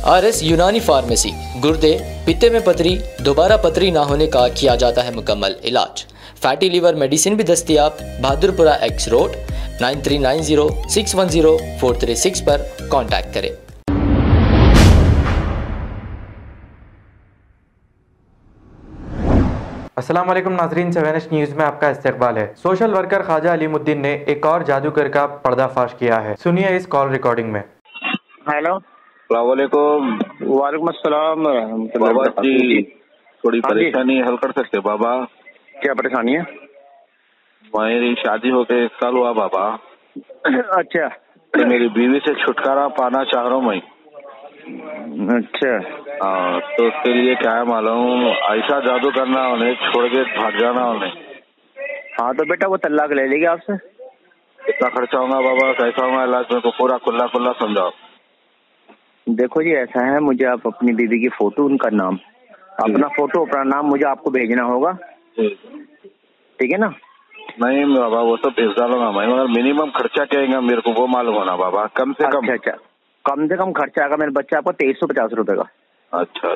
RS Unani pharmacy, गुर्दे, पित्ते में पथरी, दोबारा पथरी ना होने का किया जाता है मुकम्मल इलाज। फैटी लीवर मेडिसिन भी दस्तयाब। बहादुरपुरा एक्स रोड 9390610436 पर कांटेक्ट करें। अस्सलाम वालेकुम नाजरीन, सवेनश न्यूज़ में आपका इस्तकबाल है। सोशल वर्कर ख्वाजा अलीमुद्दीन ने एक और जादूगर का पर्दाफाश किया है। सुनिए इस कॉल रिकॉर्डिंग में। हेलो, वालेकुम। वालेकुम अस्सलाम। बाबा जी, थोड़ी परेशानी हल कर सकते बाबा? क्या परेशानी है? मेरी शादी होके 1 साल हुआ बाबा। अच्छा, तो मेरी बीवी से छुटकारा पाना चाह रहा हूँ मैं। अच्छा। हाँ, तो उसके लिए क्या है मालूम, ऐसा जादू करना उन्हें, छोड़ के भाग जाना उन्हें। हाँ तो बेटा वो तलाक ले लेगी आपसे। कितना खर्चा होगा बाबा, कैसा होगा इलाज, में को पूरा खुला खुला समझाओ। देखो जी, ऐसा है, मुझे आप अपनी बीवी की फोटो, उनका नाम, अपना फोटो, अपना नाम मुझे आपको भेजना होगा, ठीक है ना? नहीं बाबा, वो तो भेज डालूंगा मैं, मगर मिनिमम खर्चा क्या आएगा मेरे को वो मालूम होना बाबा, कम से कम। अच्छा, कम से कम खर्चा आएगा मेरे बच्चे आपको 2350 रुपए का। अच्छा,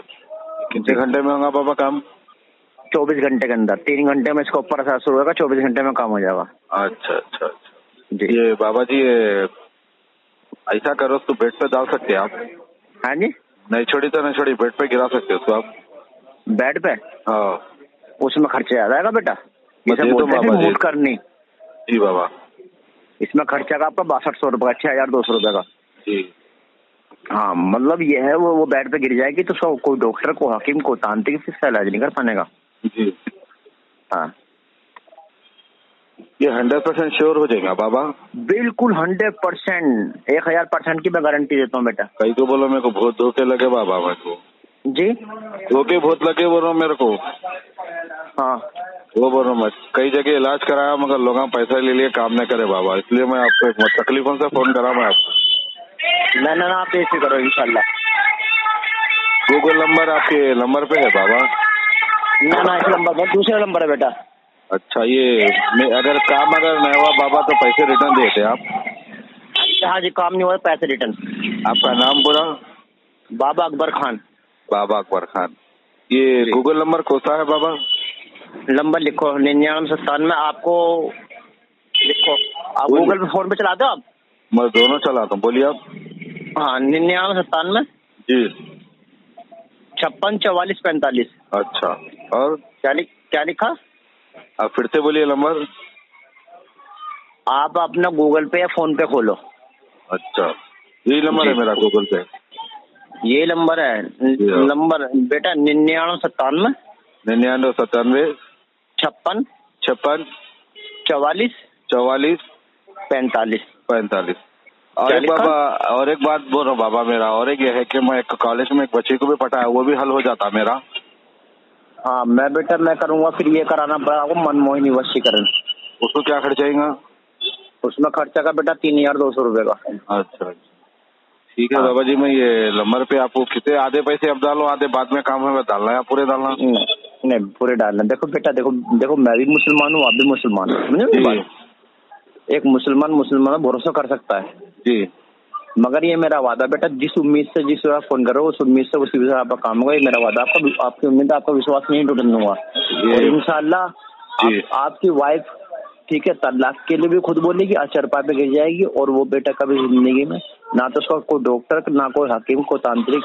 कितने घंटे में होगा बाबा काम? 24 घंटे के अंदर। 3 घंटे में इसका ऊपर 700 रुपए का, 24 घंटे में काम हो जाएगा। अच्छा अच्छा अच्छा जी। ये बाबा जी, ऐसा करो तो बेड पे डाल सकते हैं आप? हाँ जी। नहीं छोड़ी तो नहीं छोड़ी, बेड पे गिरा सकते हो तो आप? बेड पे? हाँ। उसमें खर्चा ज्यादा आएगा बेटा, ये तो बाबा जी करनी। जी बाबा, इसमें खर्चा का आपका 6200 रुपए का, 6200 रुपए का। जी। हाँ, मतलब ये है, वो बेड पे गिर जाएगी तो उसका कोई डॉक्टर को, हकीम को, तांत्रिक से इसका इलाज नहीं कर पाएगा। जी। हाँ, ये 100% श्योर हो जाएगा बाबा? बिल्कुल 100%, 1000% की मैं गारंटी देता हूँ बेटा। कई को बोलो मेरे को बहुत धोखे लगे बाबा, मेरे को जी, धोखे बहुत लगे बोल रहा हूँ मेरे को। हाँ, वो बोल रहा हूँ मैं, कई जगह इलाज कराया मगर लोग पैसा ले लिए, काम नहीं करे बाबा, इसलिए मैं आपको एक तकलीफों से फोन करा मैं आपको। ना आप ऐसे करो इंशाल्लाह। गूगल नंबर आपके नंबर पे है बाबा? ना इस नंबर पर, दूसरा नंबर है बेटा। अच्छा, ये अगर काम अगर नहीं हुआ बाबा तो पैसे रिटर्न देते आप? हाँ जी, काम नहीं हुआ पैसे रिटर्न। आपका नाम पूरा? बाबा अकबर खान। बाबा अकबर खान। ये गूगल नंबर कौन सा है बाबा? नंबर लिखो, 9997। आपको लिखो, आप गूगल पे फोन पे चलाते हो आप? मैं दोनों चलाता हूँ, बोलिए आप। हाँ, 9997 जी 56 44 45। अच्छा, और क्या लिखा? आप फिर से बोलिए नंबर। आप अपना गूगल पे या फोन पे खोलो। अच्छा, यही नंबर है मेरा गूगल पे? ये नंबर है। नंबर बेटा 9997 9997 56 56 44 44 45। और एक बाबा, और एक बात बोल रहा हूँ बाबा, मेरा और एक ये है कि मैं एक कॉलेज में एक बच्चे को भी पढ़ाया, वो भी हल हो जाता मेरा। हाँ, मैं करूँगा, फिर ये कराना पड़ा आपको मनमोहिनी वशीकरण। उसको क्या खर्चा आएगा? उसमें खर्चा का बेटा 3200 रुपए का। अच्छा, ठीक है बाबा जी, मैं ये नंबर पे आपको कितने आधे पैसे अब डालो, आधे बाद में काम है डालना है, पूरे डालना? नहीं, पूरे डालना। देखो बेटा, देखो मैं भी मुसलमान हूँ, आप भी मुसलमान हो। एक मुसलमान भरोसा कर सकता है जी, मगर ये मेरा वादा बेटा, जिस उम्मीद से जिस आप फोन करो उस उम्मीद से उसी वजह आपका काम होगा। ये मेरा वादा, आपकी उम्मीद, आपका विश्वास नहीं टूटने दूंगा। और इंशाल्लाह आपकी वाइफ, ठीक है, तलाक के लिए भी खुद बोलेगी, अचरपा पे गिर जाएगी, और वो बेटा कभी जिंदगी में ना तो उसका कोई डॉक्टर, ना कोई हकीम, कोई तांत्रिक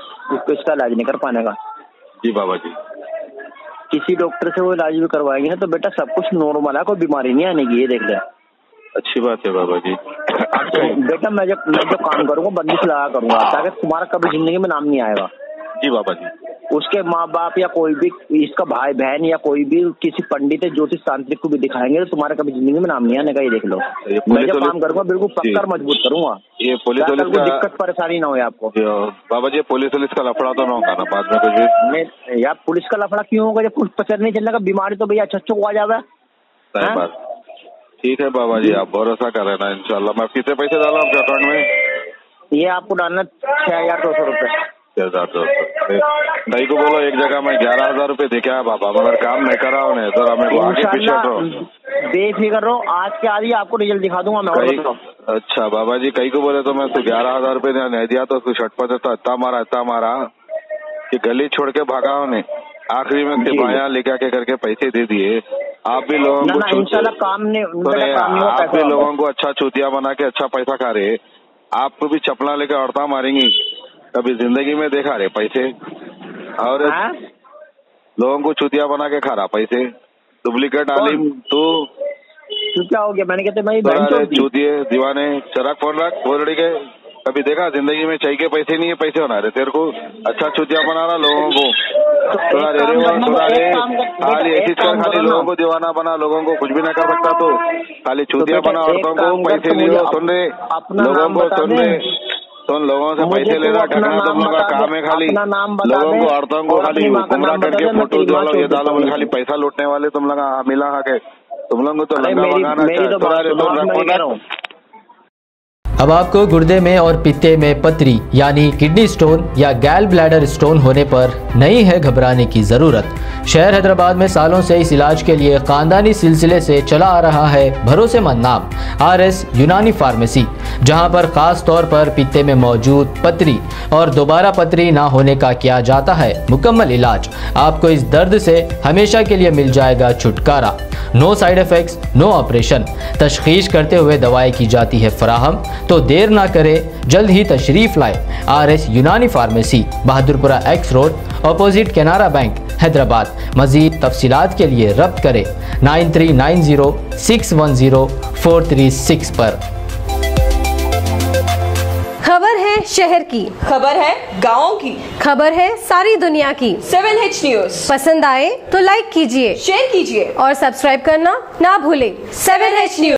इसका इलाज नहीं कर पाएगा। जी बाबा जी, किसी डॉक्टर से वो इलाज भी करवाएंगे ना तो बेटा सब कुछ नॉर्मल है, कोई बीमारी नहीं आने की, ये देख ले। अच्छी बात है बाबा जी। तो बेटा मैं जो काम करूंगा बंदिश लगा करूंगा, ताकि तुम्हारा कभी जिंदगी में नाम नहीं आएगा। जी बाबा जी। उसके माँ बाप या कोई भी इसका भाई बहन या कोई भी किसी पंडित या ज्योतिष तांत्रिक को भी दिखाएंगे तो तुम्हारा कभी जिंदगी में नाम नहीं आने का, ये देख लो। मैं जो काम करूंगा बिल्कुल पक्का मजबूत करूंगा। ये पुलिस का दिक्कत परेशानी ना हो आपको। बाबा जी, पुलिस का लफड़ा तो ना होगा ना बाद में कुछ? नहीं यार, पुलिस का लफड़ा क्यों होगा जब कुछ पता नहीं चलने का, बीमारी तो भैया अच्छा को आ जावे। सही बात। ठीक है बाबा जी, आप भरोसा कर रहे ना, इंशाल्लाह। मैं कितने पैसे डाला आपके अकाउंट में? ये आपको डालना 6200 रुपए। 6200। भाई को बोलो एक जगह मैं 11000 रुपए देखे आया बाबा, मगर काम नहीं करा उन्हें, तो हमें आगे पीछे बेफिक्र रहो, आज के आज ही आपको रिजल्ट दिखा दूंगा मैं। अच्छा बाबा जी, कई को बोले तो मैं उसको 11,000 रुपये नहीं दिया तो उसको शर्ट पर इतना मारा कि गली छोड़ के भागा उन्हें। आखिरी में सिपाहिया लेके आके करके पैसे दे दिए। आप भी लोगों को आप भी लोगों को अच्छा चूतिया बना के अच्छा पैसा खा रहे, आपको भी चपला लेके औरता मारेंगी। कभी जिंदगी में देखा रहे पैसे? और लोगों को चूतिया बना के खा रहा पैसे, डुप्लीकेट आलिम। तू क्या हो गया? मैंने कहते चूतिए दीवाने चरक फोन रख बोलड़ी के। कभी देखा जिंदगी में? चाहिए पैसे नहीं है, पैसे होना रहे तेरे को। अच्छा चूतिया बना रहा लोगों को, खाली ऐसी कर, खाली लोगों को दीवाना बना, लोगों को कुछ भी ना कर सकता तो खाली चूतिया बना। औरतों को पैसे नहीं हो, सुन रहे लोगों को, सुन रहे सुन लोगों से पैसे लेना ढकना तुम लोग का काम है। खाली लोगों को, औरतों को खाली गुमराह करके फोटो डालो, ये डालो, खाली पैसा लूटने वाले तुम लोग मिला खा के। तुम लोग तो लंगा भगाना। अब आपको गुर्दे में और पित्ते में पथरी यानी किडनी स्टोन या गैल ब्लैडर स्टोन होने पर नहीं है घबराने की ज़रूरत। शहर हैदराबाद में सालों से इस इलाज के लिए ख़ानदानी सिलसिले से चला आ रहा है भरोसेमंद नाम RS यूनानी फार्मेसी, जहां पर ख़ास तौर पर पित्ते में मौजूद पथरी और दोबारा पथरी ना होने का किया जाता है मुकम्मल इलाज। आपको इस दर्द से हमेशा के लिए मिल जाएगा छुटकारा। No side effects, no operation. तशखीस करते हुए दवाएं की जाती है फराहम। तो देर ना करें, जल्द ही तशरीफ लाए RS Unani pharmacy, Bahadurpura X road, opposite Canara bank, Hyderabad. मजीद तफसीलात के लिए रब्त करें 9390610436 पर। खबर है शहर की, खबर है गाँव की, खबर है सारी दुनिया की। 7H न्यूज़ पसंद आए तो लाइक कीजिए, शेयर कीजिए और सब्सक्राइब करना ना भूलें। 7H news.